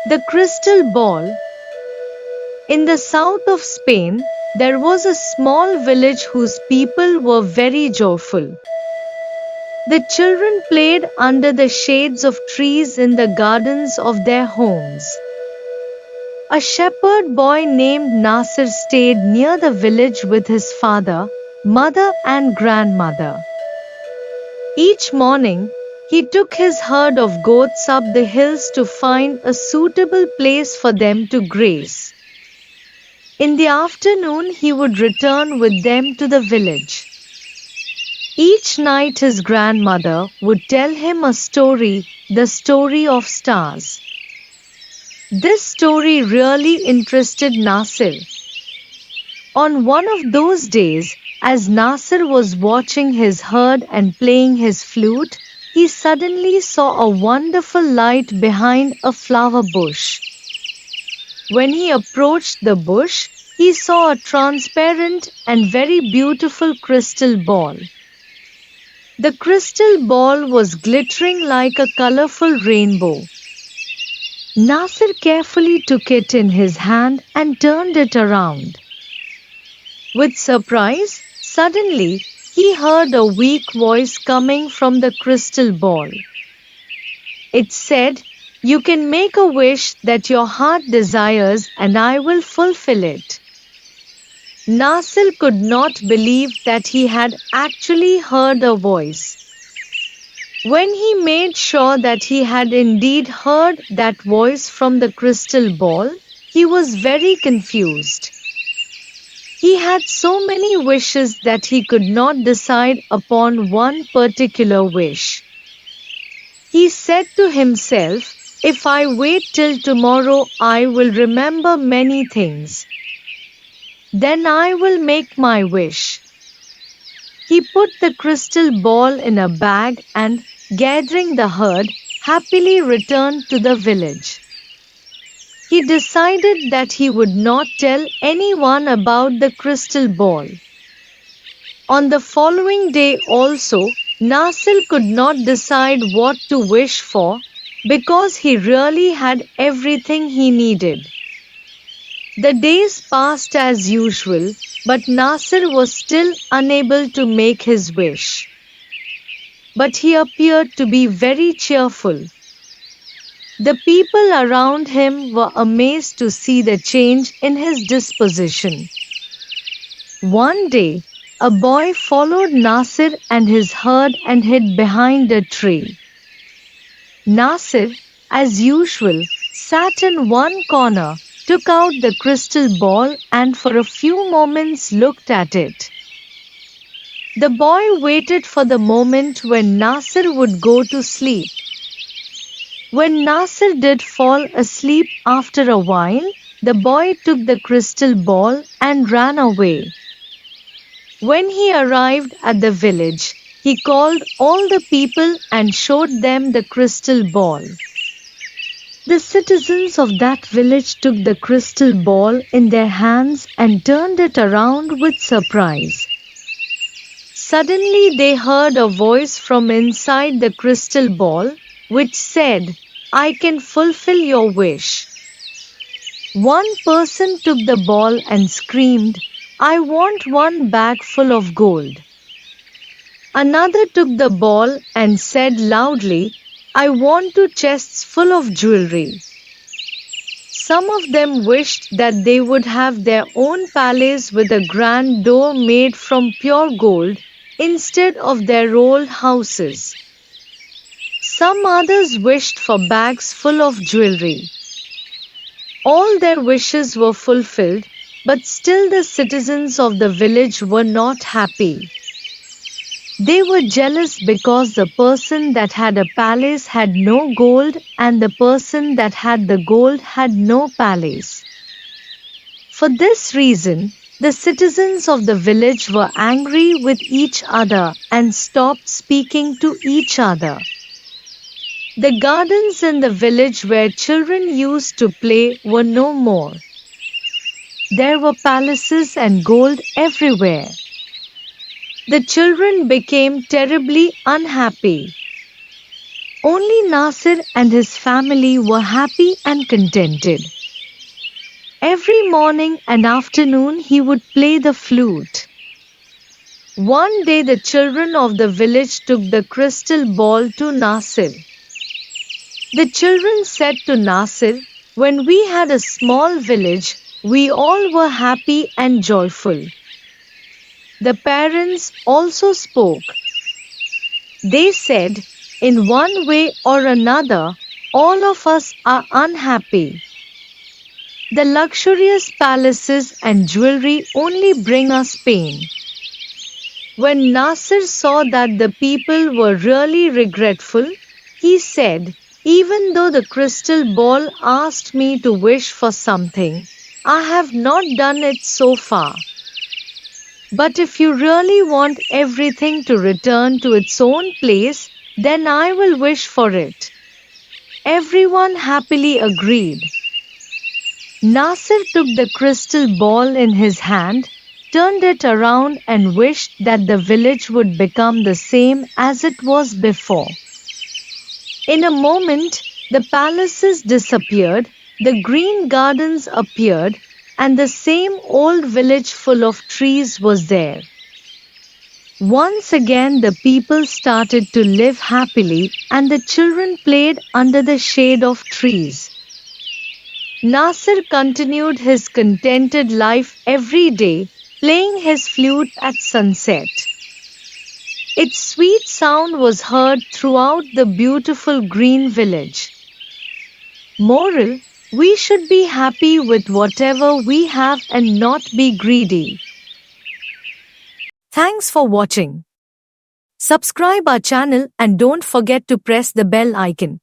The crystal ball. In the south of Spain, there was a small village whose people were very joyful. The children played under the shades of trees in the gardens of their homes. A shepherd boy named Nasir stayed near the village with his father, mother, and grandmother. Each morning, he took his herd of goats up the hills to find a suitable place for them to graze. In the afternoon, he would return with them to the village. Each night, his grandmother would tell him a story, the story of stars. This story really interested Nasir. On one of those days, as Nasir was watching his herd and playing his flute, he suddenly saw a wonderful light behind a flower bush. When he approached the bush, he saw a transparent and very beautiful crystal ball. The crystal ball was glittering like a colorful rainbow. Nasir carefully took it in his hand and turned it around. With surprise, suddenly, he heard a weak voice coming from the crystal ball. It said, "You can make a wish that your heart desires and I will fulfill it." Nasir could not believe that he had actually heard a voice. When he made sure that he had indeed heard that voice from the crystal ball, he was very confused. He had so many wishes that he could not decide upon one particular wish. He said to himself, "If I wait till tomorrow, I will remember many things. Then I will make my wish." He put the crystal ball in a bag and, gathering the herd, happily returned to the village. He decided that he would not tell anyone about the crystal ball. On the following day also, Nasir could not decide what to wish for, because he really had everything he needed. The days passed as usual, but Nasir was still unable to make his wish. But he appeared to be very cheerful. The people around him were amazed to see the change in his disposition. One day, a boy followed Nasir and his herd and hid behind a tree. Nasir, as usual, sat in one corner, took out the crystal ball and for a few moments looked at it. The boy waited for the moment when Nasir would go to sleep. When Nasir did fall asleep after a while, the boy took the crystal ball and ran away. When he arrived at the village, he called all the people and showed them the crystal ball. The citizens of that village took the crystal ball in their hands and turned it around with surprise. Suddenly they heard a voice from inside the crystal ball, which said, "I can fulfill your wish." One person took the ball and screamed, "I want one bag full of gold." Another took the ball and said loudly, "I want two chests full of jewelry." Some of them wished that they would have their own palace with a grand door made from pure gold, instead of their old houses. Some others wished for bags full of jewelry. All their wishes were fulfilled, but still the citizens of the village were not happy. They were jealous because the person that had a palace had no gold and the person that had the gold had no palace. For this reason, the citizens of the village were angry with each other and stopped speaking to each other. The gardens in the village where children used to play were no more. There were palaces and gold everywhere. The children became terribly unhappy. Only Nasir and his family were happy and contented. Every morning and afternoon he would play the flute. One day the children of the village took the crystal ball to Nasir. The children said to Nasir, "When we had a small village, we all were happy and joyful." The parents also spoke. They said, "In one way or another, all of us are unhappy. The luxurious palaces and jewelry only bring us pain." When Nasir saw that the people were really regretful, he said, "Even though the crystal ball asked me to wish for something, I have not done it so far. But if you really want everything to return to its own place, then I will wish for it." Everyone happily agreed. Nasir took the crystal ball in his hand, turned it around and wished that the village would become the same as it was before. In a moment, the palaces disappeared, the green gardens appeared, and the same old village full of trees was there. Once again, the people started to live happily, and the children played under the shade of trees. Nasir continued his contented life every day, playing his flute at sunset. Its sweet sound was heard throughout the beautiful green village. Moral: we should be happy with whatever we have and not be greedy. Thanks for watching. Subscribe our channel and don't forget to press the bell icon.